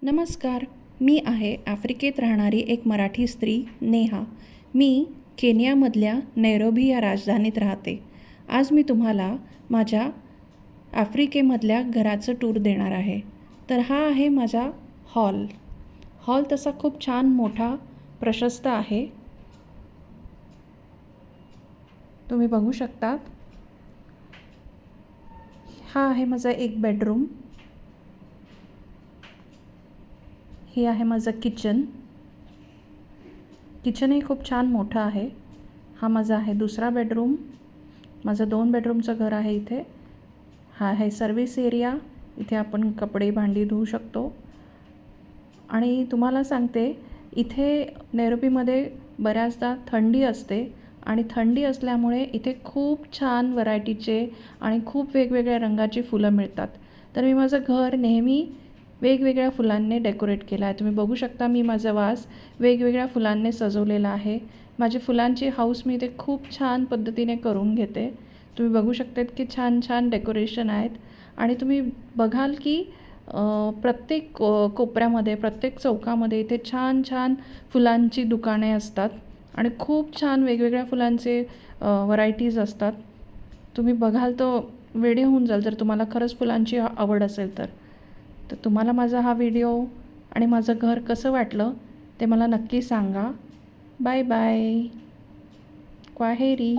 नमस्कार. मी आहे आफ्रिकेत राहणारी एक मराठी स्त्री नेहा. मी केनियामधल्या नैरोबी या राजधानीत राहते. आज मी तुम्हाला माझ्या आफ्रिकेमधल्या घराचं टूर देणार आहे. तर हा आहे माझा हॉल. हॉल तसा खूप छान मोठा प्रशस्त आहे. तुम्ही बघू शकता. हा आहे माझा एक बेडरूम. हे आहे माझं किचन. किचनही खूप छान मोठं आहे. हा माझा आहे दुसरा बेडरूम. माझं 2 बेडरूमचं घर आहे इथे. हा आहे सर्व्हिस एरिया. इथे आपण कपडे भांडी धुवू शकतो. आणि तुम्हाला सांगते, इथे नैरोबीमध्ये बऱ्याचदा थंडी असते आणि थंडी असल्यामुळे इथे खूप छान व्हरायटीचे आणि खूप वेगवेगळ्या रंगाची फुलं मिळतात. तर मी माझं घर नेहमी वेगवेगळ्या फुलांनी डेकोरेट केलं आहे. तुम्ही बघू शकता, मी माझा वास वेगवेगळ्या फुलांनी सजवलेला आहे. माझी फुलांची हौस मी इथे खूप छान पद्धतीने करून घेते. तुम्ही बघू शकतात की छान छान डेकोरेशन आहेत. आणि तुम्ही बघाल की प्रत्येक कोपऱ्यामध्ये, प्रत्येक चौकामध्ये इथे छान छान फुलांची दुकाने असतात आणि खूप छान वेगवेगळ्या फुलांचे व्हरायटीज असतात. तुम्ही बघाल तर वेडे होऊन जाल, जर तुम्हाला खरंच फुलांची आवड असेल तर. तर तुम्हाला माझा हा व्हिडिओ आणि माझं घर कसं वाटलं ते मला नक्की सांगा. Bye bye. क्वाहेरी.